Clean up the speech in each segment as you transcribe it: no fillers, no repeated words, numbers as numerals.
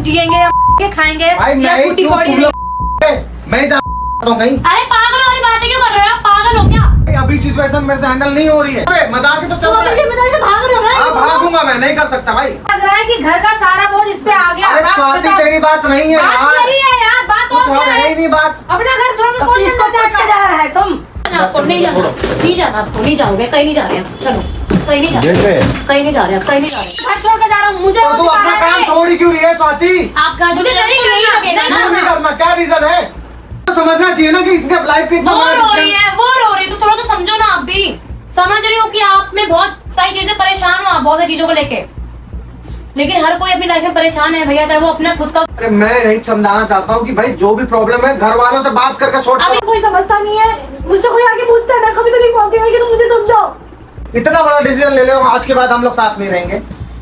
जिएंगे या के खाएंगे या फूटी कौड़ी मैं जाता हूँ कहीं। अरे पागल वाली बातें क्यों कर रहे हो? पागल हो क्या? अभी सिचुएशन मेरे से हैंडल नहीं हो रही है। मजाक ही तो चल रहा है। जिम्मेदारी से भाग रहे हो ना? हाँ भागूंगा, मैं नहीं कर सकता भाई। लग रहा है कि घर का सारा बोझ इस पे आ गया। अरे स्वाति तेरी बात नहीं है बात यही है यार, बात और क्या है है? ही नहीं बात। अपना घर छोड़ के कौन किसको चाच के जा रहा है तुम? आपको नहीं जाना, नहीं जाना, आपको नहीं जाओगे, कहीं नहीं जा रहे हैं। चलो कहीं नहीं जा रहे, कहीं नहीं जा रहे, कहीं नहीं जा रहे। घर छोड़ के जा रहा हूँ, मुझे तो तू अपना काम छोड़ ही क्यों रही है स्वाति? आप घर मुझे नहीं करना, क्या रीजन है? तो समझना चाहिए ना कि इसके लाइफ की इतना वो रो रही है, वो रो रही है, तो थोड़ा तो समझो ना। आप भी समझ रही हो कि आप में बहुत सारी चीजें परेशान हो, आप बहुत सारी चीजों को लेके, लेकिन हर कोई अपनी लाइफ में परेशान है भैया, चाहे वो अपना खुद का। अरे मैं यही समझाना चाहता हूँ कि भाई जो भी प्रॉब्लम है घर वालों से बात करके सॉर्ट करो। कोई समझता नहीं है, मुझसे कोई आके पूछता है, मैं कभी तो नहीं पहुंचती हूँ कि तुम मुझे समझाओ। इतना बड़ा डिसीजन ले ले रहा हूँ, आज के बाद हम लोग साथ नहीं रहेंगे।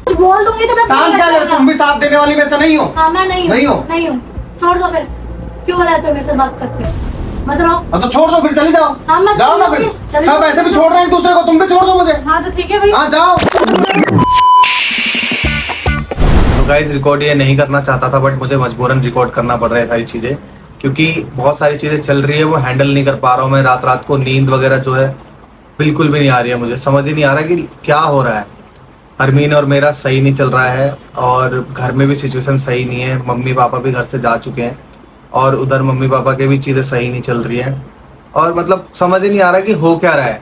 कुछ बोल दूंगी तो मैं साथ क्या ले, तुम भी साथ देने वाली में से नहीं हो। हाँ मैं नहीं नहीं हो? नहीं हूँ, छोड़ दो फिर। क्यों रहते हो मेरे से बात करते? मत रहो। हाँ तो छोड़ दो फिर, चली जाओ। हाँ मैं जाओ ना फिर, सब ऐसे भी छोड़ रहे हैं एक दूसरे को, तुम भी छोड़ दो मुझे। हाँ तो ठीक है भाई। हाँ जाओ। तो गाइस रिकॉर्ड ये नहीं करना चाहता था, बट मुझे मजबूरन रिकॉर्ड करना पड़ रहा है सारी चीजें, क्योंकि बहुत सारी चीजें चल रही है वो हैंडल नहीं कर पा रहा हूँ मैं। रात रात को नींद वगैरह जो है बिल्कुल भी नहीं आ रही है, मुझे समझ ही नहीं आ रहा कि क्या हो रहा है। हरमीन और मेरा सही नहीं चल रहा है, और घर में भी सिचुएशन सही नहीं है। मम्मी पापा भी घर से जा चुके हैं, और उधर मम्मी पापा के भी चीज़ें सही नहीं चल रही हैं, और मतलब समझ ही नहीं आ रहा कि हो क्या रहा है।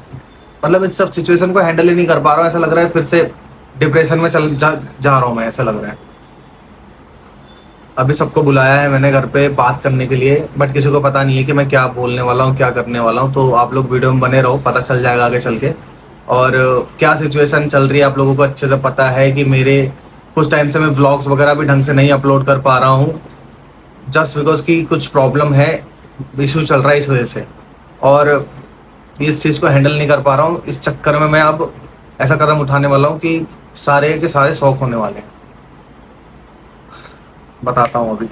मतलब इस सब सिचुएशन को हैंडल ही नहीं कर पा रहा हूँ। ऐसा लग रहा है फिर से डिप्रेशन में जा रहा हूँ मैं, ऐसा लग रहा है। अभी सबको बुलाया है मैंने घर पे बात करने के लिए, बट किसी को पता नहीं है कि मैं क्या बोलने वाला हूँ, क्या करने वाला हूँ। तो आप लोग वीडियो में बने रहो, पता चल जाएगा आगे चल के। और क्या सिचुएशन चल रही है आप लोगों को अच्छे से पता है कि मेरे कुछ टाइम से मैं व्लॉग्स वगैरह भी ढंग से नहीं अपलोड कर पा रहा हूँ, जस्ट बिकॉज की कुछ प्रॉब्लम है, इशू चल रहा है इस वजह से, और इस चीज़ को हैंडल नहीं कर पा रहा हूँ। इस चक्कर में मैं अब ऐसा कदम उठाने वाला हूँ कि सारे के सारे शौक होने वाले हैं। बताता हूँ अभी।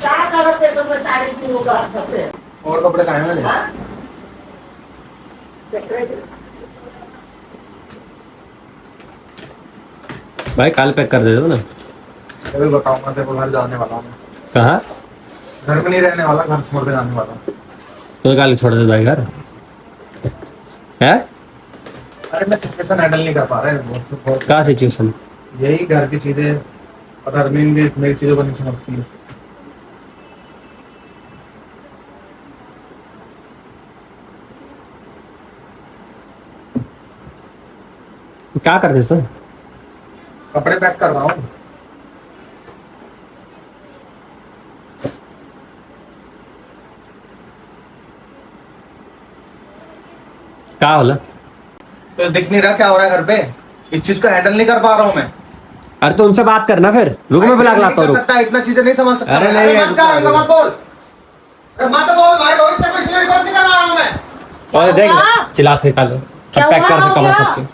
क्या करते तुम सारे दिन का से? और कपड़े कहाँ हैं मेरे? भाई काल पैक कर दे दो ना। अभी बताऊंगा, तेरे को घर जाने वाला हूँ। कहाँ? घर में नहीं रहने वाला, घर छोड़ के जाने वाला हूँ। तो काल छोड़ दे भाई घर है। अरे मैं सिचुएशन हैंडल नहीं कर पा रहा है। क्या सिचुएशन? यही घर की चीजें, और अरमीन भी मेरी चीजों को नहीं समझती है। क्या करते सर? कपड़े पैक कर रहा हूँ। क्या होला? तो दिख नहीं रहा क्या हो रहा है घर पे? इस चीज को हैंडल नहीं कर पा रहा हूँ मैं। अरे तो उनसे बात करना फिर। रुक मैं बुला लाता हूँ। इतना चीजें नहीं समझ सकता। अरे नहीं, मत जा, मत बोल, मत बोल भाई। रोहित तक इसलिए रिकॉर्ड नहीं कर रहा हूँ मैं। और देख चिल्ला थे काल पैक कर दे कमरा सबके।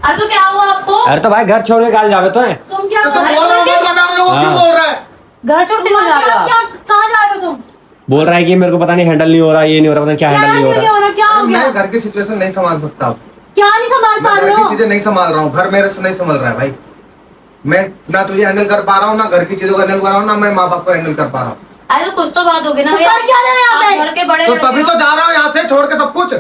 अरे तो क्या हुआ आपको? अरे तो भाई घर छोड़ के काल जावे तो है। तुम क्या तो बोल रहा हूँ, मत बता लोगों क्यों बोल रहा है? घर छोड़ के क्यों जा रहे हो? क्या कहाँ जा रहे हो तुम? बोल रहा है कि मेरे को पता नहीं हैंडल नहीं हो रहा, ये नहीं हो रहा, पता नहीं क्या हैंडल नहीं हो रहा। क्या हो गया? मैं घर की सिचुएशन नहीं संभाल सकता। क्या नहीं संभाल पा मैं रहे घर की हो? चीजें नहीं संभाल रहा हूँ, घर मेरे से नहीं संभल रहा है भाई। मैं ना तुझे हैंडल कर पा रहा हूँ, ना घर की चीजों को हैंडल कर रहा हूँ, ना मैं माँ बाप को हैंडल कर पा रहा हूँ। अरे तो कुछ तो बात होगी ना तो कर क्या रहे हो यहाँ पे? आप घर के बड़े तो लड़के तभी हो। तो जा रहा हूँ यहाँ से छोड़ के सब कुछ।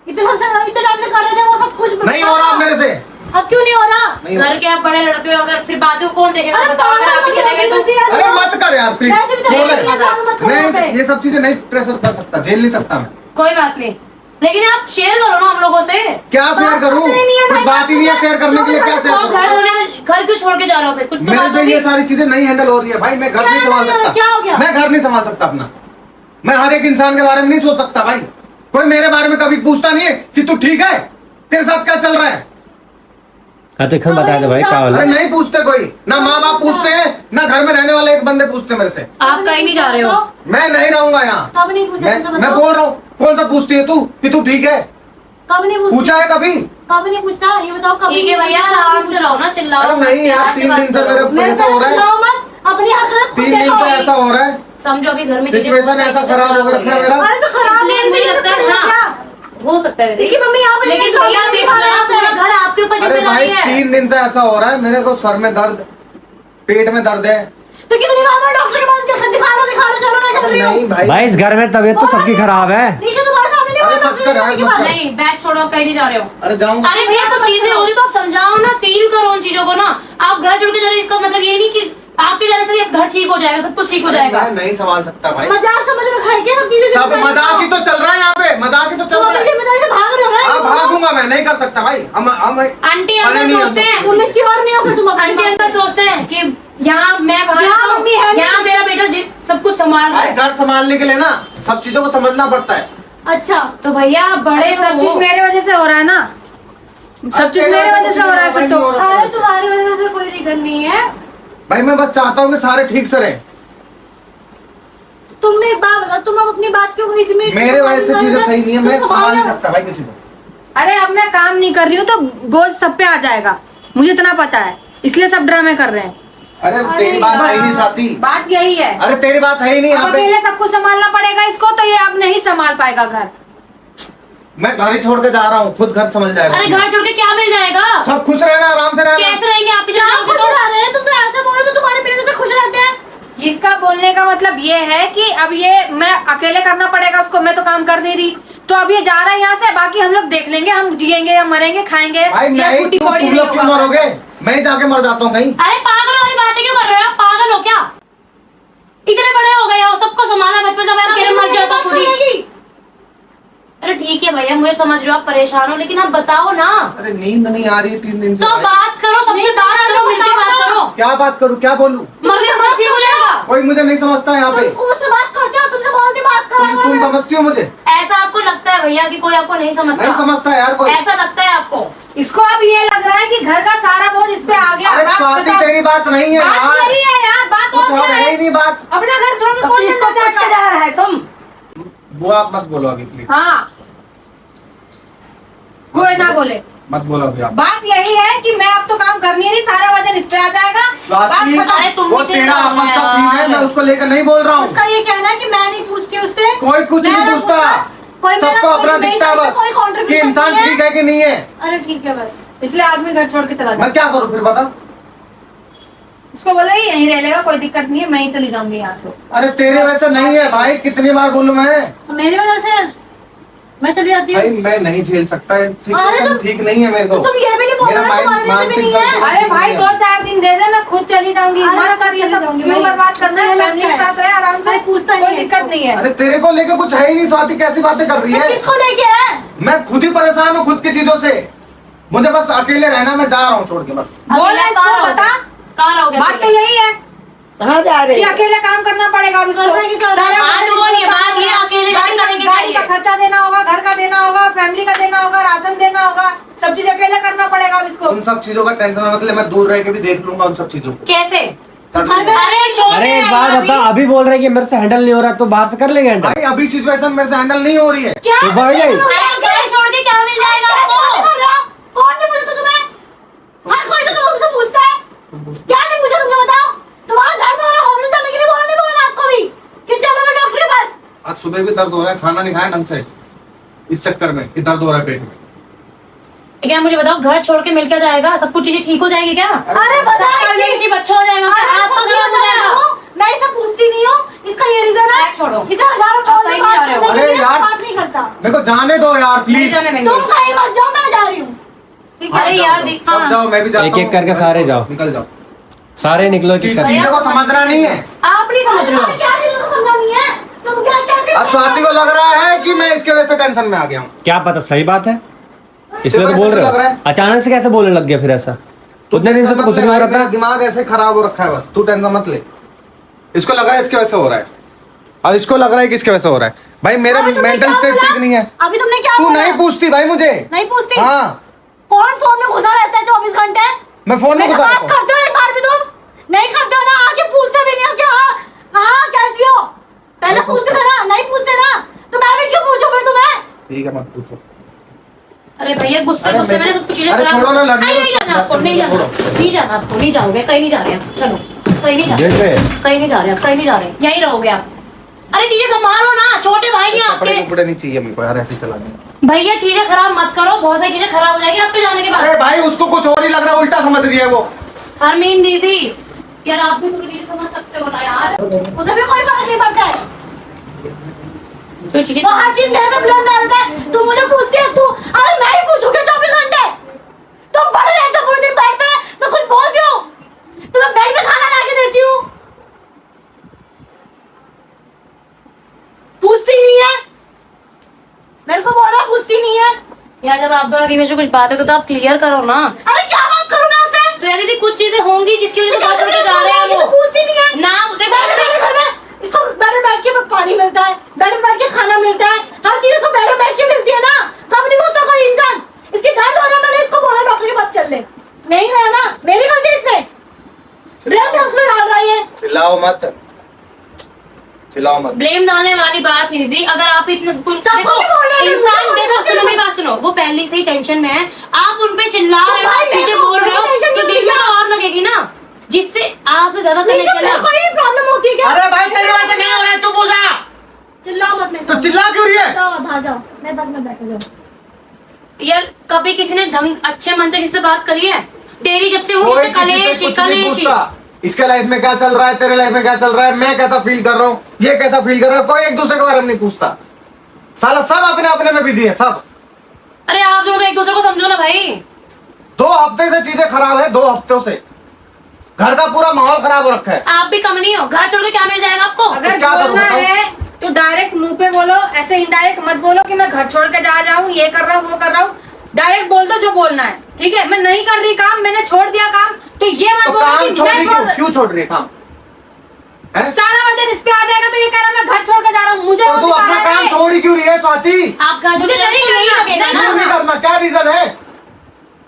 इतने टाइम से कर रहे थे वो सब कुछ नहीं हो रहा मेरे से। अब क्यों नहीं हो रहा? नहीं हो घर के आप बड़े लड़के हो, अगर फिर बात को कौन देखेगा? अरे बताओ, अगर आप पीछे देखेंगे तो। अरे मत कर यार प्लीज। वैसे भी तो नहीं, नहीं मत करो यहाँ मैं पे। ये सब चीजें नहीं प्रेशर कर सकता, झेल नहीं सकता मैं। कोई बात नहीं, लेकिन आप शेयर करो ना हम लोगों से। क्या शेयर करूँ? नहीं है, कुछ बात ही नहीं है शेयर करने के लिए। क्या तो शेयर घर क्यों छोड़ के जा रहे हो फिर? कुछ तो मेरे बात से ये होगी। सारी चीजें नहीं हैंडल हो रही है भाई। मैं घर क्या नहीं संभाल हैंडल हो रहा है? सकता। क्या हो गया? मैं घर नहीं संभाल सकता अपना। मैं हर एक इंसान के बारे में नहीं सोच सकता भाई। कोई मेरे बारे में कभी पूछता नहीं है कि तू ठीक है, तेरे साथ क्या चल रहा है? हाँ तो खैर बता दो भाई क्या वाला अरे नहीं पूछते कोई, ना माँ बाप पूछते हैं, ना घर में रहने वाले एक बंदे पूछते मेरे से। आप कहीं नहीं जा रहे हो। मैं नहीं रहूंगा यहाँ। कब नहीं पूछा तुमसे मैं बताओ? बोल रहा हूँ, कौन सा पूछती है तू कि तू ठीक है? कब नहीं पूछा है कभी? कब नहीं पूछता ये बताओ कब ठीक है भैया, आराम से रहो ना, चिल्लाओ अरे मत, नहीं यार, प्यार 3 दिन से बात करो। मेरे ऐसा हो रहा है, चिल्लाओ मत, अपनी हरकत खुद 3 दिन देखो। से ऐसा हो रहा है, समझो अभी घर में चीजें सिचुएशन बहुत ऐसा सारी खराब हो रखा है मेरा। अरे तो खराब इसलिए नहीं मुझे है, लगता है, तो हाँ, क्या? हो सकता है, इसकी मम्मी यहाँ पे लेकिन लेके भैया खा देखो रहा है ना, पूरा घर आपके ऊपर अरे भाई जिम्मेदारी है। 3 दिन से ऐसा हो रहा है, मेरे को सर में दर्द, पेट में दर्द है। तो कितनी बार डॉक्टर के पास दिखा लो चलो मैं चल रही हूँ। नहीं भाई, भाई इस घर में तबीयत तो सबकी खराब है। निशा तुम्हारे सामने नहीं अरे बोला मत डॉक्टर कर यार, के मत पास कर। नहीं, बैग छोड़ो, कहीं नहीं जा रहे हो। अरे जाऊंगा। अरे भैया कुछ चीजें होगी तो आप समझाओ ना, फील करो उन चीजों को ना। आप घर छोड़ के जा रहे हो, इसका मतलब ये नहीं कि आपके जाने से घर ठीक हो जाएगा, सब कुछ ठीक हो जाएगा। मैं नहीं संभाल सकता भाई, मजाक समझ रखा है क्या सब चीजें? सब मजाक ही तो चल रहा है यहाँ पे, मजाक ही तो चल तुम रहा अपनी है। जिम्मेदारी से भाग रहे हो ना? हाँ भागूंगा मैं, नहीं कर सकता भाई। हम आंटी अरे अंकल नहीं, सोचते हैं, तुम मेच्योर नहीं हो फिर तुम अपनी आंटी बात अंकल सोचते हैं कि यहाँ मैं बाहर यहाँ रहता हूँ, मम्मी है नहीं। यहाँ मेरा बेटा सब कुछ संभाल रहा भाई है। घर संभालने के लिए ना सब चीजों को समझना पड़ता है। अच्छा तो भैया आप बड़े सब चीज मेरे वजह से हो रहा है ना, सब चीज मेरे वजह से हो रहा है फिर तो। अरे तुम्हारी वजह से कोई रीजन नहीं है। भाई मैं बस चाहता हूँ कि सारे ठीक से रहे। तुमने एक बात बताओ, तुम अब अपनी बात क्यों कही थी? मेरे वजह से चीजें सही नहीं है, मैं संभाल नहीं सकता भाई किसी को। अरे अब मैं काम नहीं कर रही हूँ तो बोझ सब पे आ जाएगा, मुझे इतना पता है, इसलिए सब ड्रामे कर रहे हैं। अरे तेरी बात है ही नहीं साथी, बात यही है, अरे तेरी बात है ही नहीं अब यहाँ पे। अकेले सब कुछ संभालना पड़ेगा इसको, तो ये अब नहीं संभाल पाएगा घर। मैं घर ही छोड़ के जा रहा हूँ, खुद घर संभल अरे जाएगा। घर छोड़ के क्या मिल जाएगा? सब खुश रहना, आराम से रहना। कैसे रहेंगे आप? क्या खुश रह रहे हैं? तुम तो ऐसे बोल रहे हो, तुम्हारे बेटे से खुश रहते हैं। इसका बोलने का मतलब ये है कि अब ये मैं अकेले करना पड़ेगा उसको, मैं तो काम कर नहीं रही, तो अब ये जा रहा है यहाँ से, बाकी हम लोग देख लेंगे, हम जिएंगे या मरेंगे, खाएंगे भाई या नहीं, फूटी तुम कौड़ी लोग नहीं क्यों होगा। मरोगे? मैं ही जाके मर जाता हूँ कहीं। अरे पागल वाली बातें क्यों कर रहे हो आप? पागल हो क्या? इतने बड़े हो गए हो, सबको संभाला बचपन से, मैं अकेले मर जाता खुद ही। अरे ठीक है भैया, मुझे समझ रहे हो आप परेशान हो, लेकिन आप बताओ ना, अरे नींद नहीं आ रही है 3 दिन से तो भाई। बात करो, सबसे बात करो, मिलके बात करो। क्या बात करूँ, क्या बोलूँ? मरने से सब ठीक हो जाएगा। कोई मुझे नहीं समझता यहाँ पे। तुम मुझसे बात करते हो, तुमसे बोलती बात करो। तुम समझती हो मुझे? ऐसा आपको लगता है भैया कि कोई आपको नहीं समझता? नहीं समझता यार कोई। ऐसा लगता है आपको? इसको अब ये लग रहा है कि घर का सारा बोझ इस पे आ गया। अरे बात स्वाति बताओ। तेरी बात नहीं है बात यार, यही है यार, बात कुछ और और क्या है है? ही नहीं बात। अपना घर छोड़ के कौन इसको मिलना पूछ के चाहता जा है? रहा है तुम। वो आप मत बोलो अभी प्लीज, हाँ, कोई ना बोले, मत बोलो अभी आप। बात यही है कि मैं अब तो काम कर नहीं रही, सारा वजन इस पे आ जाएगा। स्वाति, बात खत्म। अरे तुम वो भी चिल्लाओ तेरा आपस का यार। सीन है, मैं उसको लेकर नहीं बोल रहा हूँ। उसका ये कहना है कि मैं नहीं पूछती उससे। कोई कुछ मैं नहीं ना पूछता, कोई मेरा सबको कोई अपना मेरी दिखता है तरफ बस से कोई contribution कि इंसान नहीं है। ठीक है कि नहीं है। अरे ठीक है बस। इसलिए आदमी घर छोड़ के चला जाए। मैं क्या करूँ फिर बता? उसको बोला ये यहीं रह लेगा, कोई दिक्कत नहीं है, मैं ही चली जाऊंगी यहाँ से। अरे तेरे वैसे नहीं है भाई, कितनी बार बोलूं मैं? मेरी वजह से मैं चली जाती हूँ। भाई मैं नहीं झेल सकता, सिचुएशन तुम- ठीक नहीं है मेरे को। तो तुम ये भी नहीं बोल मेरा रहे हो, तुम्हारे वजह से भी नहीं है। मानसिक अरे भाई 2-4 दिन दे दे, मैं खुद चली जाऊंगी। अरे मत मैं कर ये चली सब, जाऊंगी क्यों भाई। बर्बाद करना है? मुझे फैमिली के लगता है। साथ रहे आराम से, कोई पूछता नहीं कोई है दिक्कत इसको। नहीं है। अरे तेरे को लेके कुछ है ही नहीं स्वाति, कैसी बातें कर रही मैं है? किसको लेके है? मैं खुद ही परेशान हूँ खुद की चीजों से, मुझे बस अकेले रहना, मैं जा रहा हूँ छोड़ के बस। बोल अकेला इसको, कहाँ रहोगे? बता। कहाँ रहोगे बात तो अकेले? यही है कहाँ जा कि अकेले काम करना पड़ेगा अब इसको। करना ही करना। सारा बात वो नहीं है, बात ये अकेले गाड़ी कैसे करेंगे गाड़ी का क्या ये? खर्चा देना होगा, घर का देना होगा, फैमिली का देना होगा, राशन देना होगा, सब चीज अकेले करना पड़ेगा अब इसको। उन सब चीजों का टेंशन मत ले, मैं दूर रह के भी देख लूंगा उन सब चीजों को। कैसे? कर लूंगा। अरे छोड़ अरे दे एक बात यार बता, अभी। अभी बोल रहे हैं कि मेरे से हैंडल नहीं हो रहा, तो बाहर से कर लेंगे हैंडल। भाई अभी सिचुएशन मेरे से हैंडल नहीं हो रही है। क्या? तो भाई अरे तो घर छोड़ के क्या मिल जाएगा आपको? कौन ने पूछा तुम्हें? हर कोई तो तुमसे पूछता है। क्या नहीं पूछा तुमने बताओ? तुम्हारा दर्द हो रहा है, हॉस्पिटल जाने के लिए बोला नहीं बोला रात को भी कि चलो मैं डॉक्टर के पास। आज सुबह भी दर्द हो रहा है, खाना नहीं खाया ढंग से, इस चक्कर में कि दर्द हो रहा है पेट में। क्या मुझे बताओ, घर छोड़ के मिल क्या जाएगा? सब कुछ चीजें ठीक हो जाएगी क्या? अरे सब करने की चीज अच्छा हो जाएगा क्या? अरे आपका खुद ही खराब हो बता रहा जाएगा। हूँ, मैं इसे पूछती नहीं हूँ, इसका ये रीजन है। बैग छोड़ो। इसे हजारों आप कॉल कहीं पे नहीं बात जा रहे हो। करने के अरे लिए यार, बात नहीं करता। मेरे को जाने दो यार नहीं प्लीज। जाने देंगे। तुम कहीं मत जाओ, मैं जा रही हूँ। ठीक है? अरे यार देख, सब हाँ। जाओ, मैं भी जाता हूँ। एक एक करके सारे जाओ। निकल जाओ। सारे निकलो चीज चिक्कर। सीधे को समझना नहीं है। आप नहीं समझ रहे हो। तुम्हें क्या चीज़ को समझना नहीं है? तुम क्या कैसे? अब स्वाति को लग रहा है कि मैं इसके वजह से टेंशन में आ गया हूँ। क्या पता सही बात है, इसलिए तो ऐसे बोल तो रहे लग रहा हो। है। अचानक से कैसे बोलने लग गया फिर ऐसा? उतने दिन से तो कुछ नहीं हो रहा मेरा था। दिमाग ऐसे खराब हो रखा है, बस तू टेंशन मत ले। इसको लग रहा है इसके वजह से हो रहा है, और इसको लग रहा है कि इसके वजह से हो रहा है। भाई मेरा अरे तुमने मेंटल क्या स्टेट बोला? ठीक नहीं है। अभी तुमने क्या तू बोला? नहीं पूछती भाई मुझे। नहीं पूछती? हाँ कौन फोन में घुसा रहता है 24 घंटे? मैं फोन में घुसा बात रहता हूँ। करते हो एक बार भी तुम? नहीं करते हो ना, आके पूछते भी नहीं हो क्या? हाँ कैसी हो? पहले मैं पूछते पूछता थे ना, नहीं पूछते ना, तो मैं भी क्यों पूछूं फिर तुम्हें? ठीक है, मत पूछो। अरे भैया गुस्से अरे गुस्से में मैं- सब कुछ चीजें अरे खराब छोड़ो ना, लड़ने नहीं दो, नहीं जाना आपको, नहीं जाना, छोड़ो। नहीं जाना आपको, नहीं जाओगे, कहीं नहीं जा रहे आप, चलो कहीं नहीं जा गेट रहे, पे कहीं नहीं जा रहे आप, कहीं नहीं जा रहे, यहीं रहोगे आप। अरे चीजें संभालो ना, छोटे भाई हैं कपड़े आपके। कपड़े नहीं चाहिए मेरे को यार, ऐसे चला देना। भैया चीजें खराब मत करो, बहुत सारी चीजें खराब हो जाएगी आपके जाने के बाद। अरे भाई उसको कुछ और ही लग रहा है, उल्टा समझ रही है वो। हरमीन दीदी यार आप भी थोड़ी चीजें समझ सकते हो ना यार, मुझे भी कोई फर्क नहीं पड़ता है। तो चीजें वो हर चीज मेरे पे ब्लेम डालता है। तू मुझे पूछती है, तू अरे मैं ही पूछूंगी 24 घंटे? तुम पड़े रहते हो पूरे दिन बेड पे, तो कुछ बोलती हो? तुम्हें बेड पे खाना ला के देती हूँ, पूछती नहीं है। मेरे को बोला पूछती नहीं है। यार जब आप दोनों के बीच में कुछ बात है तो आप क्लियर करो ना। अरे क्या बात करूं मैं उससे? तो यार दीदी कुछ चीजें होंगी जिसकी वजह से घर छोड़ के जा रहे हैं ये तो वो पूछती नहीं है ना, देखो मेरे घर में इसको बेड में बैठ के पानी मिलता है, बेड में बैठ के खाना मिलता है, हर चीज इसको बेड में बैठ के मिलती है ना, तब नहीं पूछता कोई इंसान। इसकी दर्द हो रहा है, मैंने इसको बोला डॉक्टर के पास चल ले, नहीं गया ना, मेरी गलती इसमें, ब्लेम उसमें डाल रही है। चिल्लाओ मत, चिल्लाओ मत। ब्लेम डालने वाली बात नहीं दीदी, अगर आप इतने सबको भी बोल रहे हैं, इंसान मुझे देखो, बोल रहे सुनो हैं। मेरी बात सुनो, वो पहले से ही टेंशन में है, आप उन पे चिल्ला तो रहे हो, भाई आप चीजें मेरे को बोल रहे हो, टेंशन तो नहीं दिल में होती तो और लगेगी ना, जिससे आपसे ज्यादा नहीं, कनेक्ट मेरे चला। को ये प्रॉब्लम होती है क्या? अरे भाई तेरी वजह से नहीं हो रहा है, चुप हो जा। चिल्लाओ मत मेरे तो साथ। चिल्ला क्यों रही है? जाओ बाहर जाओ, मैं बस में बैठ जाओ। यार कभी किसी ने ढंग अच्छे मन से किसी से बात करी है? तेरी जब से हुई कोई तो किसी कलेश से ही कुछ नहीं कलेश ही। पूछता। इसके लाइफ में क्या चल रहा है, तेरे लाइफ में क्या चल रहा है, मैं कैसा फील कर रहा हूँ, ये कैसा फील कर रहा है, कोई एक दूसरे के बारे में नहीं पूछता। साला सब अपने अपने में बिजी है सब। अरे आप दोनों तो एक दूसरे को समझो ना भाई। 2 हफ्ते से चीजें खराब है, 2 हफ्तों से घर का पूरा माहौल खराब हो रखा है। आप भी कम नहीं हो, घर छोड़ के क्या मिल जाएगा आपको? अगर क्या करूं बोलना बताओ? है तो डायरेक्ट मुंह पे बोलो, ऐसे इनडायरेक्ट मत बोलो कि मैं घर छोड़ के जा रहा हूँ, ये कर रहा हूँ, वो कर रहा हूँ। डायरेक्ट बोल दो जो बोलना है, ठीक है? मैं नहीं कर रही काम, मैंने छोड़ दिया काम, तो ये मत तो बोलो काम कि छोड़ मैं रही छोड़, क्यों छोड़ रही है काम? हैं? सारा वजन इस पे आ जाएगा तो ये कह रहा है मैं घर छोड़ के जा रहा हूँ, मुझे तो वो तू दिखा अपना रहा काम है। छोड़ ही क्यों रही है स्वाति? आप घर छोड़ मुझे के जाओ, नहीं उसको यही करना, लगेगा नहीं ना। क्यों नहीं करना, क्या रीजन है?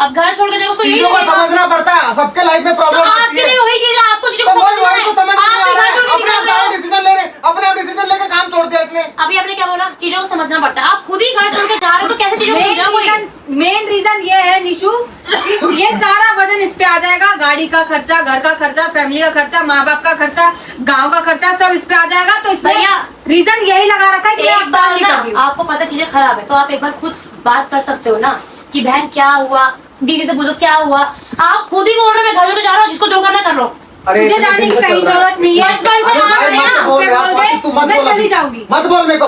अब घर छोड़ के जाओ, उसको यही चीजों को लगेगा। समझना पड़ता है, सबके लाइफ में तो प्रॉब्लम आती आपके है। लिए वही चीज है, आपको चीजों तो को वही समझना वही है। तो समझ आप नहीं आ भी रहा घर है, छोड़ के निकल रहे हो। डिसीजन ले रहे, अपने डिसीजन लेके काम छोड़ दिया इसने। अभी आपने क्या बोला? चीजों को समझना पड़ता है। आप खुद ही घर छोड़ के जा रहे हो तो कैसे चीजों को समझाओगे? मेन रीजन ये है निशु कि ये सारा वजन इस पे आ जाएगा, गाड़ी का खर्चा, घर का खर्चा, फैमिली का खर्चा, माँ बाप का खर्चा, गांव का खर्चा, सब इस पे आ जाएगा। तो इसमें भैया, रीजन यही लगा रखा है कि मैं एक अब बार काम नहीं ना कर रही हूँ। आपको पता चीजें खराब है तो आप एक बार खुद बात कर सकते हो ना कि बहन क्या हुआ, दीदी से पूछो क्या हुआ। आप खुद ही बोल रहे हो मैं घर छोड़ के जा रहा हूँ, जिसको जो करना कर लो। अरे मुझे इतने जाने दिन की से कहीं चल रहा है। जरूरत नहीं है। बचपन से अरे आप भाई रहे मत ना, बोल फिर यार, बोल स्वाति, दे, तू मत मैं बोल चली अभी। जाऊंगी। मत बोल मेरे को।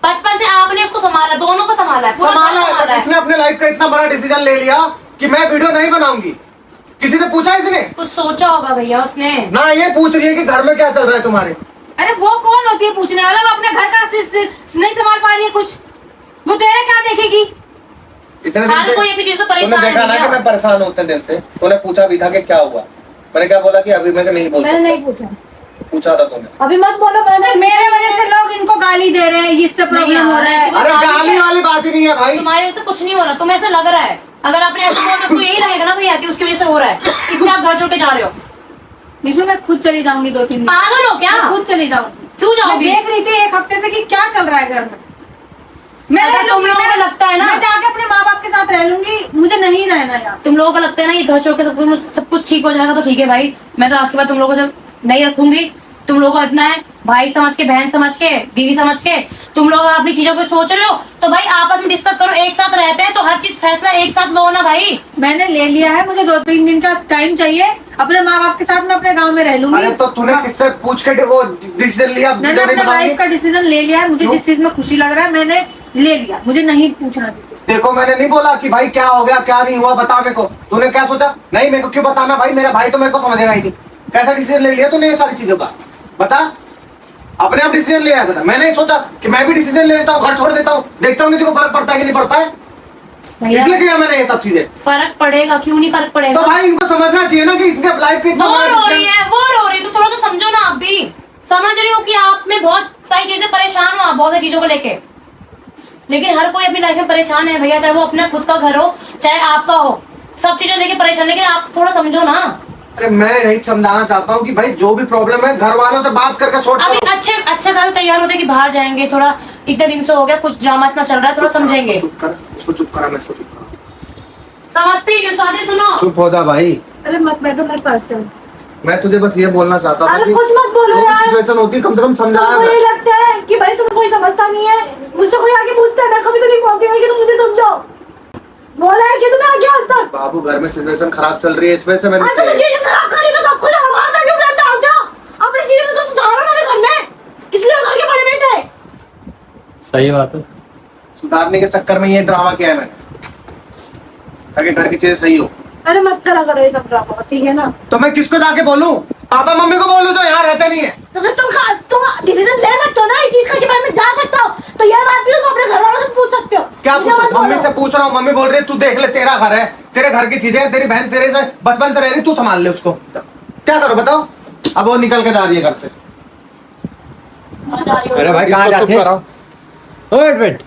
बचपन से आपने उसको संभाला, दोनों को संभाला है, पूरा घर संभाला है संभाला तो है। इसने अपने लाइफ का इतना बड़ा डिसीजन ले लिया कि मैं वीडियो नहीं बनाऊंगी। किसी से पूछा इसने? कुछ सोचा होगा भैया उसने। ना ये पूछ रही है कि घर में क्या चल रहा है तुम्हारे। अरे वो कौन होती है पूछने वाला? वो अपने घर का नहीं संभाल पा रही है कुछ, वो तेरे क्या देखेगी? इतने दिन हर से कोई अपनी चीज से तूने परेशान देखा ना है कि मैं परेशान हूँ इतने दिन से। तूने पूछा भी था कि क्या हुआ, मैंने क्या बोला कि अभी मैं नहीं बोल मैंने सकता। नहीं पूछा, पूछा था तूने। अभी मत बोलो। मैंने मेरे वजह से लोग इनको गाली दे रहे हैं, इससे प्रॉब्लम हो रहा है। तो अरे गाली गाली है। वाली बात ही नहीं है भाई। तुम्हारे वजह से कुछ नहीं हो रहा, तुम्हें ऐसा लग रहा है। अगर आपने ऐसा बोला तो उसको यही लगेगा ना भैया कि उसकी वजह से हो रहा है, इसलिए आप घर छोड़ के जा रहे हो। निशु मैं खुद चली जाऊंगी 2-3 दिन, पागल हो क्या? मैं खुद चली जाऊंगी। क्यों मैं जाओगी? देख रही थी 1 हफ्ते से कि क्या चल रहा है घर में। मैं अगर रह तुम लूंगी, लोगों को मैं- लगता है ना- मैं जाके अपने माँ बाप के साथ रह लूंगी, मुझे नहीं रहना यार। तुम लोगों को लगता है ना ये घर छोड़ के सब कुछ ठीक हो जाएगा तो ठीक है भाई, मैं तो आज के बाद तुम लोगों को नहीं रखूंगी। तुम लोगों को इतना है भाई समझ के, बहन समझ के, दीदी समझ के, तुम लोग अगर अपनी चीजों को सोच रहे हो तो भाई आपस में डिस्कस करो। एक साथ रहते हैं तो हर चीज फैसला एक साथ लो ना भाई। मैंने ले लिया है, मुझे 2-3 दिन का टाइम चाहिए अपने माँ बाप के साथ। मैं अपने गाँव में रह लूंगी। अरे तो तूने बस। किससे पूछ के वो डिसीजन लिया? मैंने वीडियो नहीं अपने बनाऊंगी? लाइफ का डिसीजन ले लिया है, मुझे क्यों? जिस चीज में खुशी लग रहा है मैंने ले लिया, मुझे नहीं पूछना किसी से। देखो मैंने नहीं बोला कि भाई क्या हो गया क्या नहीं हुआ बता मेरे को। तूने क्या सोचा? नहीं मेरे को क्यों बताना भाई, मेरा भाई तो मेरे को समझेगा ही नहीं। कैसा डिसीजन ले लिया तूने ये सारी चीजों का? बता। अपने आप डिसीजन ले आया था। मैंने नहीं सोचा कि मैं भी डिसीजन ले लेता हूँ, घर छोड़ देता हूँ, देखता हूँ किसी को फर्क पड़ता है कि नहीं पड़ता है। भैया इसलिए किया मैंने ये सब चीजें। फर्क पड़ेगा, क्यों नहीं फर्क पड़ेगा? तो भाई इनको समझना चाहिए ना कि इनके लाइफ का इतना वो बड़ा रो रही decision- है, वो रो रही है, तो थोड़ा तो समझो ना। आप भी समझ रही हो कि आप में बहुत सारी चीजें परेशान हो, आप बहुत सारी चीजों को लेके। लेकिन हर कोई अपनी लाइफ में परेशान है भैया, चाहे वो अपना खुद का घर हो चाहे आपका हो, सब चीजें लेके परेशान। लेकिन आप थोड़ा समझो ना। अरे मैं यही समझाना चाहता हूँ कि भाई जो भी प्रॉब्लम है घर वालों से बात करके सॉर्ट अभी करो। अच्छे खासे तैयार होते कि बाहर जाएंगे, थोड़ा इतने दिन से हो गया, कुछ ड्रामा इतना चल रहा है, थोड़ा समझेंगे। चुप कर, उसको चुप करा, मैं इसको चुप करा। समझती जो शादी सुनो। चुप हो जा भाई। अरे मत बैठो मेरे पास तुम। मैं तुझे बस ये बोलना चाहता था अरे कि कुछ मत बोलो जो भी यार। सिचुएशन होती है कम से कम समझाया तुमको कर। ये लगता है कि भाई तुम्हें कोई समझता नहीं है, मुझसे कोई आगे पूछता है, मैं कभी तो नहीं बोलती हूँ कि तुम मुझे समझाओ। बोला है कि तुम्हें आगे आज तक। बाबू घर में सिचुएशन खराब चल रही है, इस वजह से मैंने आज तो सिचुएशन खराब करी तो सब कुछ हमारे पे क्यों प्लान डालते हो? अपनी चीजें तो सुधारो ना घर में, इसलिए घर के बड़े बेटे। सही बात है। सुधारने के चक्कर में ये ड्रामा किया है मैंने, ताकि घर की चीजें सही हो। अरे मत करा करो ये सब ड्रामा, ठीक है ना? तो मैं किसको जाके बोलूं? पापा मम्मी को बोलूं जो यहाँ रहते नहीं है? तो फिर तुम डिसीजन ले सकते हो ना इस चीज का कि भाई मैं जा सकता हूँ, तो यह बात भी तुम अपने घर वालों से पूछ सकते हो। क्या मुझे पूछूं? मत मम्मी बोलो। से पूछ रहा हूँ, मम्मी बोल रही है तू देख ले, तेरा घर है, तेरे घर की चीजें हैं, तेरी बहन तेरे से बचपन से रह रही, तू संभाल ले उसको। क्या करो बताओ? अब वो निकल के जा रही है घर से। अरे भाई कहाँ इसको चुप जाते कराओ। वेट वेट,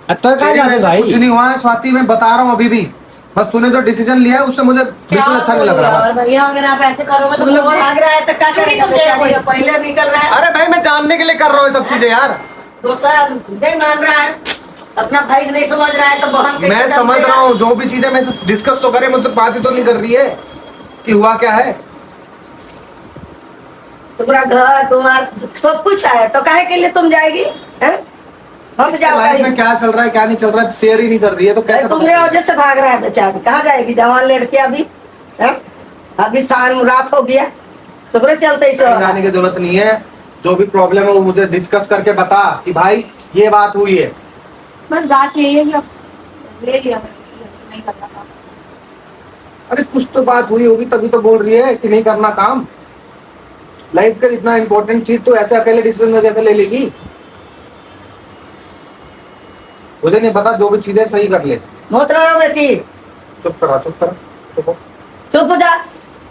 तो कहाँ तेरी वजह जाते से भाई? कुछ नहीं हुआ है स्वाति, मैं बता रहा हूँ अभी भी। बस तूने जो डिसीजन लिया है उससे मुझे बिल्कुल अच्छा नहीं लग रहा। बस भैया अगर आप ऐसे करोगे तो तुम लोग भाग रहा है तो क्या क्यों नहीं करेगा समझेगा बेचारी? कोई? पहले निकल रहा है, अरे भाई मैं जानने के लिए कर रहा हूँ ये सब चीजें यार। दूसरा नहीं मान रहा है, अपना भाई नहीं समझ रहा है तो बहन कैसे मैं समझ समझेगा? रहा हूँ, जो भी चीजें मैं डिस्कस तो करे, मुझसे बात ही तो नहीं कर रही है कि हुआ क्या है। तुम्हारा घर द्वार सब कुछ है तो काहे के लिए तुम जाएगी हैं? हम इसके जाओ लाइफ में क्या चल रहा है क्या नहीं चल रहा है शेयर ही नहीं कर रही है, तो कैसे तुम्हारे पता वजह से भाग रहा है बेचारी, कहाँ जाएगी जवान लड़की अभी हैं? अभी शाम रात हो गया, तुम्हारे चलते इसे कहीं जाने की जरूरत नहीं है। जो भी प्रॉब्लम है वो मुझे डिस्कस करके बता कि भाई ये बात हुई है। बस बात यही है कि अब ले लिया मैंने, नहीं करना था। अरे कुछ तो बात हुई होगी तभी तो बोल रही है कि नहीं करना काम। लाइफ का इतना इंपॉर्टेंट चीज तो ऐसे अकेले डिसीजन कैसे ले लेगी? मुझे नहीं पता, जो भी चीजें सही कर ले। मत रहो बेटी, चुप करा चुप करा चुप हो। चुप हो जा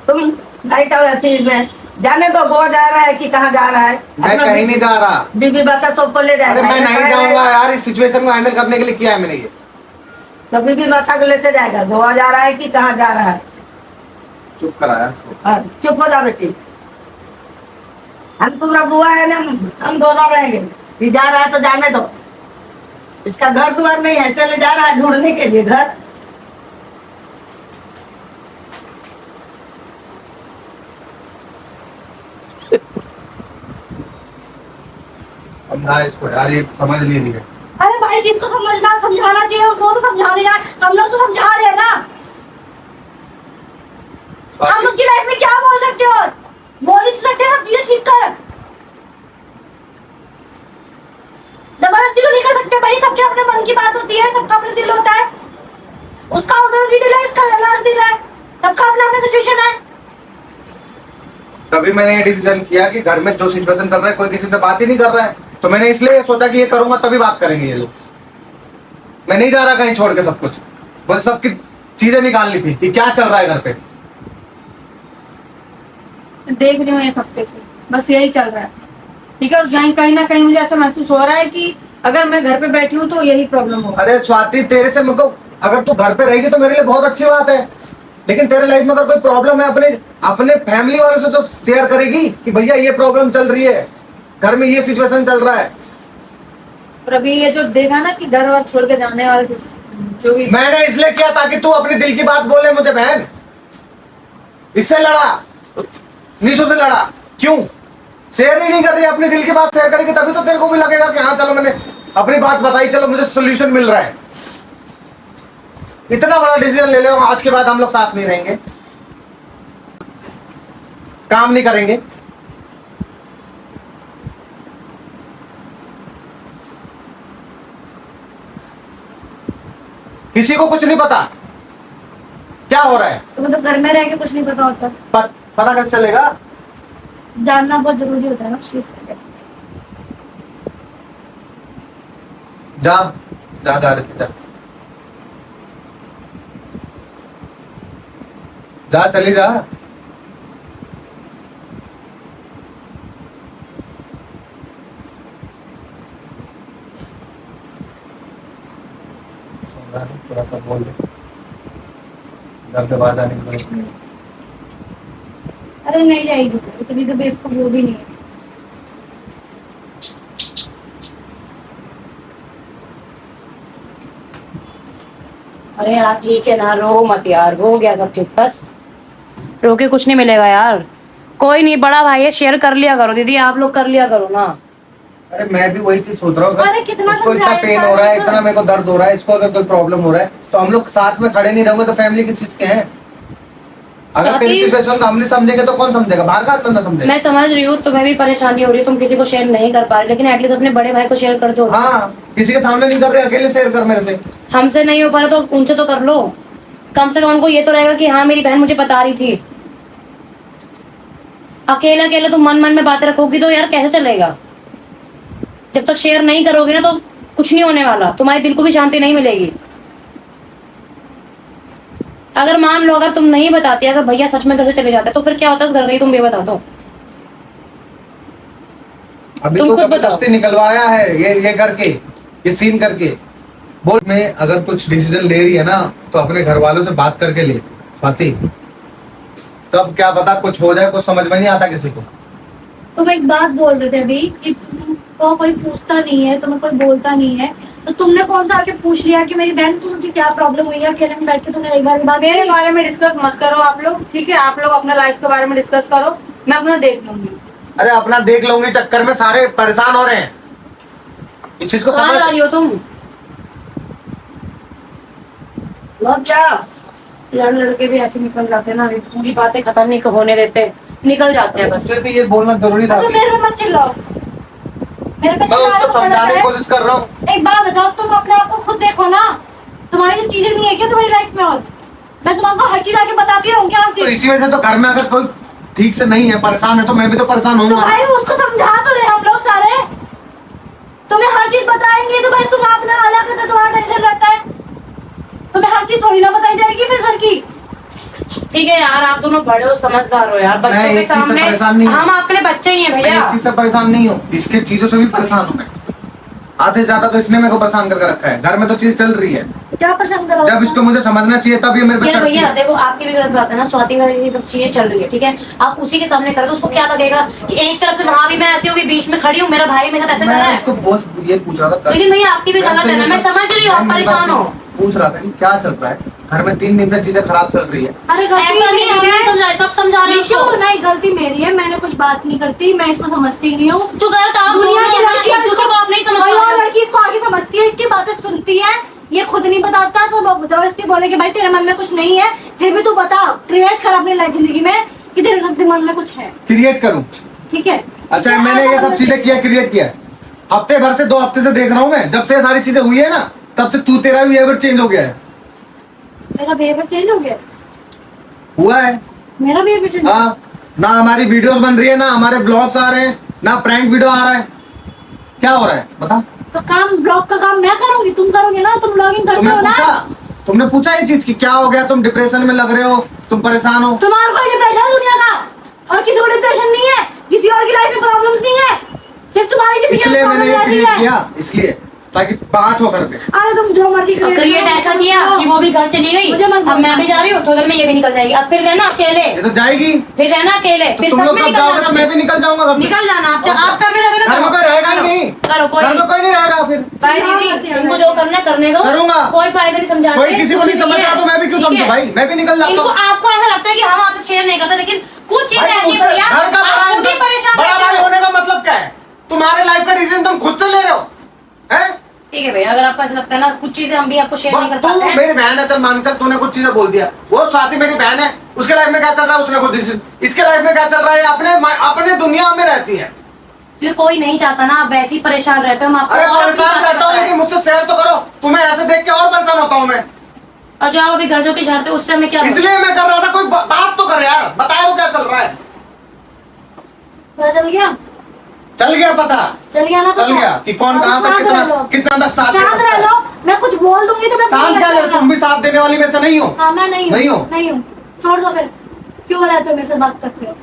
तुम। भाई का रहती में जाने दो, गोवा जा रहा है कि कहाँ जा रहा है? मैं अपना कहीं नहीं जा रहा। बीबी बच्चा सबको ले अरे जाएगा। मैं नहीं जाऊंगा यार, इस सिचुएशन को हैंडल करने के लिए किया है मैंने ये। सब बीबी बच्चा को लेते जाएगा, गोवा जा रहा है कि कहाँ जा रहा है? चुप करा यार इसको। हाँ, चुप हो जा बेटी। हम तुम्हारा बुआ है ना, हम दोनों रहेंगे। ये जा रहा है तो जाने दो, इसका घर द्वार नहीं है, इसलिए जा रहा है ढूंढने के लिए घर। समझा इसको यार, ये समझ नहीं रही है। अरे भाई जिसको समझना समझाना चाहिए उसको तो समझा नहीं रहा है। हम लोग तो समझा रहे हैं ना। हम उसकी लाइफ में क्या बोल सकते हो? बोल ही सकते हैं, सब चीजें ठीक कर। जबरदस्ती तो नहीं कर सकते भाई, सबके अपने मन की बात होती है, सबका अपना दिल होता है। उसका उधर भी दिल है, इसका अलग दिल है, सबका अपना अपना सिचुएशन है। तभी मैंने ये डिसीजन किया कि घर में जो सिचुएशन चल रहा है कोई किसी से बात ही नहीं कर रहा है, तो मैंने इसलिए सोचा कि ये करूंगा तभी बात करेंगे ये लोग। मैं नहीं जा रहा कहीं छोड़ के सब कुछ, बस सबकी चीजें निकालनी थी कि क्या चल रहा है घर पे। देख रही हूँ एक हफ्ते से बस यही चल रहा है, ठीक है। और कहीं ना कहीं मुझे ऐसा महसूस हो रहा है कि अगर मैं घर पे बैठी हूँ तो यही प्रॉब्लम होगा। अरे स्वाति, तेरे से मेरे को, अगर तू घर पे रहेगी तो मेरे लिए बहुत अच्छी बात है, लेकिन तेरे लाइफ में अगर कोई प्रॉब्लम है अपने अपने फैमिली वालों से तो शेयर करेगी कि भैया ये प्रॉब्लम चल रही है, घर में ये सिचुएशन चल रहा है। और अभी ये जो देखा ना कि घर वर छोड़ के जाने वाले से जो भी, मैंने इसलिए किया ताकि तू अपने दिल की बात बोले मुझे बहन। इससे लड़ा, निशु से लड़ा, क्यों शेयर ही नहीं कर रही? अपने दिल की बात शेयर करेगी तभी तो तेरे को भी लगेगा कि हाँ चलो मैंने अपनी बात बताई, चलो मुझे सोल्यूशन मिल रहा है। इतना बड़ा डिसीजन ले ले रहा हूं, आज के बाद हम लोग साथ नहीं रहेंगे, काम नहीं करेंगे। किसी को कुछ नहीं पता क्या हो रहा है। तुम्हें तो घर में रह के कुछ नहीं पता होता, पता कैसे चलेगा? जानना बहुत जरूरी होता है ना उस चीज के लिए। जा जा जा रही जा, जा चली जा। घर से बाहर जाने की जरूरत नहीं है। अरे नहीं जाएगी, इतनी तो बेवकूफ वो भी नहीं है। अरे यार ठीक है ना, रो मत यार, हो गया सब ठीक, बस रो के कुछ नहीं मिलेगा यार। कोई नहीं, बड़ा भाई है, शेयर कर लिया करो दीदी, आप लोग कर लिया करो ना। अरे मैं भी वही चीज सोच रहा हूँ, अरे कितना इसको इतना समझाया पेन इंसान हो रहा है, को। इतना मेरे को दर्द हो रहा है, इसको अगर कोई प्रॉब्लम हो रहा है तो हम लोग साथ में खड़े नहीं रहेंगे तो फैमिली किस चीज के हैं? अगर तेरी साथी- सिचुएशन को हम नहीं समझेंगे तो कौन समझेगा? बाहर का बंदा समझेगा। मैं समझ रही हूँ, तुम्हें भी परेशानी हो रही है, तुम किसी को शेयर नहीं कर पा रहे, लेकिन एटलीस्ट अपने बड़े भाई को शेयर कर दो। हाँ, किसी के सामने नहीं कर रहे, अकेले शेयर कर मेरे से। हमसे नहीं हो पा रहा तो उनसे तो कर लो, कम से कम उनको ये तो रहेगा कि हाँ मेरी बहन मुझे बता रही थी। अकेले अकेले तुम मन मन में बातें रखोगी तो यार कैसे चलेगा? जब तक शेयर नहीं करोगे ना तो कुछ नहीं होने वाला, तुम्हारे दिल को भी शांति नहीं मिलेगी। अगर मान लो अगर तुम नहीं बताती, अगर भैया सच में घर से चले जाते तो फिर क्या होता इस घर का, ही तुम ये बता दो। अभी तुम तो खुद बताओ। जबरदस्ती निकलवाया है ये करके, ये सीन करके। बोल, मैं अगर कुछ डिसीजन ले रही है ना तो अपने घर वालों से बात करके ले स्वाति, तब क्या पता कुछ हो जाए, कुछ समझ में नहीं आता किसी को। तुम एक बात बोल रहे थे अभी कि तुमको कोई पूछता नहीं है, तुम्हें कोई बोलता नहीं है, तो तुमने कौन सा आके पूछ लिया कि मेरी बहन तुझे क्या प्रॉब्लम हुई है? अकेले में बैठ के तुमने एक बार बात मेरे की? बारे में डिस्कस मत करो आप लोग, ठीक है? आप लोग अपना लाइफ के बारे में डिस्कस करो, मैं अपना देख लूंगी। अरे अपना देख लूंगी चक्कर में सारे परेशान हो रहे हैं, इस चीज को कहाँ जा समझ। रही हो तुम? लौट जा। लड़के भी ऐसे निकल जाते हैं ना, पूरी बातें खत्म नहीं होने देते, निकल जाते हैं बस। उससे भी ये बोलना जरूरी था। तो मेरे पे मत चिल्लाओ, मेरे पे मैं चिल्ला उसको समझाने की कोशिश कर रहा हूँ। एक बात बताओ, तुम अपने आप को खुद देखो ना, तुम्हारी जो चीजें नहीं है क्या तुम्हारी लाइफ में? और मैं तुमको हर चीज आके बताती रहूँ क्या? हर तो चीज इसी वजह से तो घर में अगर कोई ठीक से नहीं है, परेशान है, तो मैं भी तो परेशान तो हूँ। भाई उसको समझा तो दे, हम लोग सारे तुम्हें हर चीज बताएंगे तो भाई तुम अपना अलग है तो तुम्हारा टेंशन रहता है, तुम्हें हर चीज थोड़ी ना बताई जाएगी फिर घर की। ठीक है यार, आप दोनों बड़े हो, समझदार हो यार, बच्चों मैं के इस चीज से सामने परेशान नहीं हूँ। हम आपके लिए बच्चे ही हैं मैं भैया। इस चीज से परेशान नहीं हूँ, इसके चीजों से भी परेशान हूँ मैं। आधे से ज्यादा तो इसने मेरे को परेशान करके रखा है। घर में तो चीज चल रही है, क्या परेशान करो? जब इसको मुझे समझना चाहिए तब ये मेरे पे यार चढ़ती भैया है। देखो, आपकी भी गलत बात है ना, स्वाति का ये सब चीजें चल रही है, ठीक है? आप उसी के सामने करो तो उसको क्या लगेगा कि एक तरफ से वहां भी मैं ऐसी होगी, बीच में खड़ी हूँ, मेरा भाई मेरे साथ ऐसे कर रहा मैं है। उसको बॉस ये पूछ रहा था, लेकिन भैया आपकी भी गलत है ना, मैं समझ रही हूँ आप परेशान हो। पूछ रहा था कि क्या चल रहा है घर में, 3 दिन से चीजें खराब चल रही है। अरे गलती ऐसा नहीं, हम मेरी नहीं है। समझा रहे, सब समझा रहे हैं निशु, उसको। नहीं गलती मेरी है, मैंने कुछ बात नहीं करती, मैं इसको समझती नहीं हूँ। तो गलत आप दुनिया दोनों की हो ना, लड़कियां एक दूसरे को आप नहीं समझ कोई पा और रहे हो। लड़की इसको आगे समझती है, इसकी बातें सुनती है, ये खुद नहीं बताता तो जबरदस्ती बोले कि भाई तेरे मन में कुछ नहीं है, फिर भी तू बता, क्रिएट कर अपनी लाइफ जिंदगी में कि तेरे मन में कुछ है, क्रिएट करूं? ठीक है? अच्छा, मैंने ये सब चीजें किया, क्रिएट किया। हफ्ते भर से 2 हफ्ते से देख रहा हूँ मैं, जब से ये सारी चीजें हुई है ना, तब से तू, तेरा बिहेवियर चेंज हो गया है। मेरा बिहेवियर चेंज हो गया? हुआ है। मेरा बिहेवियर चेंज? हाँ, ना हमारी वीडियोस बन रही है, ना हमारे व्लॉग्स आ रहे हैं, ना प्रैंक वीडियो आ रहा है। क्या हो रहा है बता? तो काम, ब्लॉग का काम मैं करूंगी, तुम करोगे ना, तुम ब्लॉगिंग करते हो ना। तुमने पूछा ये चीज कि क्या हो गया, तुम डिप्रेशन में लग रहे हो, तुम परेशान हो? तुम्हारा कोई डिप्रेशन है दुनिया का, और किसी को डिप्रेशन नहीं है, किसी और की लाइफ में प्रॉब्लम्स नहीं है, सिर्फ तुम्हारी जिंदगी में इसलिए मैंने ये प्रॉब्लम रहती क्रिएट है। किया, इसलिए ताकि बात हो घर पे। अरे तुम जो मर्जी क्रिएट ऐसा किया कि वो भी घर चली गई, मुझे मत अब मैं भी जा रही हूँ, थोड़ी देर में ये भी निकल जाएगी, अब फिर रहना अकेले, ये तो जाएगी, फिर रहना अकेले, तो फिर तुम सच लोग में सब निकल जाओगे जाना, तो मैं भी निकल जाऊंगा घर पे। निकल जाना आप करने लगे ना, घर में कोई रहेगा ही नहीं, करो, कोई घर में कोई नहीं रहेगा फिर। भाई दीदी इनको जो करना है करने दो, करूंगा। कोई फायदा नहीं समझाते, कोई किसी को कुछ नहीं समझ रहा है, तो मैं भी क्यों ठीक समझूं है? भाई, मैं भी निकल जाता इनको हूँ। आपको ऐसा लगता है कि हम आपसे शेयर नहीं करते, लेकिन कुछ चीजें भाई, ऐसी मुझसे भैया घर का बड़ा आप खुद ही इंसान- परेशान बड़ा रहते भाई हो। होने का मतलब क्या है? तुम्हारे लाइफ का डिसीजन तुम खुद से ले रहे हो, हैं? ठीक है भैया, अगर आपको ऐसा लगता है ना, कुछ चीजें हम भी आपको शेयर नहीं कर तू पाते हैं। मेरी बहन है, चल मान चल, तूने कुछ चीजें बोल दिया। वो स्वाति मेरी बहन है, उसके लाइफ में क्या चल रहा है उसने खुद डिसीजन, इसके लाइफ में क्या चल रहा है अपने दुनिया में रहती है। क्योंकि कोई नहीं चाहता ना आप वैसे ही परेशान रहते हो, हम आपको अरे और अपनी परेशान बात रहता हूँ, बताएं। लेकिन मुझसे शेयर तो करो। तुम्हें ऐसे देख के और परेशान होता हूँ मैं, और जो आप अभी घर जाके झाड़ते हो उससे हमें क्या इसलिए मैं कर रहा था। कोई बात तो कर यार, बताए तो क्या चल रहा है। पता चल गया? चल गया पता, चल गया ना? चल गया कि कौन कहाँ तक कितना तक साथ दे शांत सकता रह है। लो, मैं कुछ बोल दूंगी तो मैं साथ क्या ले, तुम भी साथ देने वाली में से नहीं हो। हाँ मैं नहीं नहीं हो? हूँ, नहीं हूँ, छोड़ दो फिर, क्यों रहते हो मेरे से बात करते हो,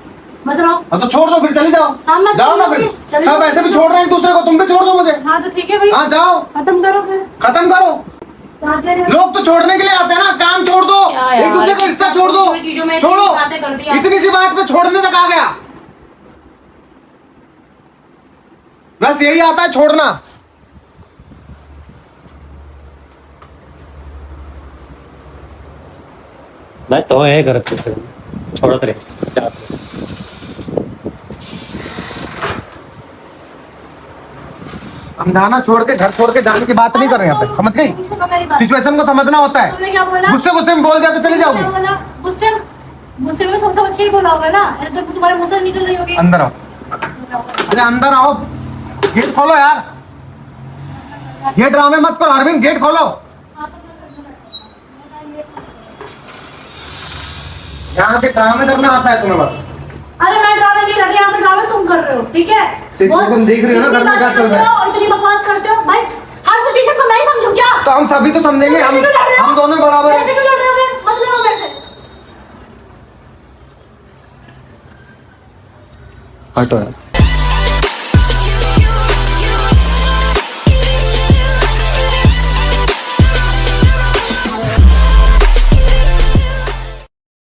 मत रहो। हाँ तो छोड़ दो फिर, चली जाओ। हाँ, मैं जाओ ना छोड़ फिर, दूंगी, चली सब जाओ। ऐसे भी छोड़ रहे हैं एक दूसरे को, तुम भी छोड़ दो मुझे। हाँ तो ठीक है भाई, हाँ जाओ, खत्म करो फिर। खत्म करो। क्या कह रहे हो? लोग तो छोड़ने के लिए आते हैं ना, काम छोड़ दो, क्या यार, एक दूसरे का रिश्ता छोड़ दो, छोटी चीजों में छोड़ो, इतनी बातें कर दी आप। इतनी सी बात पे छोड़ने तक आ गया। बस यही आता है छोड़ना। मैं तो ये करत छोड़त रहे। समझाना छोड़ के, घर छोड़ के जाने की बात नहीं कर रहे हैं यहाँ पे, समझ गई? सुनो मेरी बात। सिचुएशन को समझना होता तुमने है। क्या बोला? गुस्से गुस्से में बोल दिया तो चली क्या जाओगी। बोला? गुस्से में सोच समझ के ही बोला होगा ना, ऐसे तो तुम्हारे मुंह से निकल रही होगी। अंदर आओ, अरे अंदर आओ, गेट खोलो यार, ये ड्रामे मत करो अरविंद, गेट खोलो। यहाँ के ड्रामे करना आता है तुम्हें बस। अरे मैं ड्रामे नहीं कर रही, यहाँ पे ड्रामे तुम कर रहे हो, ठीक है? सिचुएशन देख रही हो ना, घर में क्या चल रहा है? इतनी बकवास करते हो भाई, हर सिचुएशन को मैं ही समझूं क्या? तो हम सभी तो समझेंगे, हम दोनों बराबर ऐसे हैं। क्यों लड़ रहे हो फिर? मतलब हो मेरे से। हटो यार।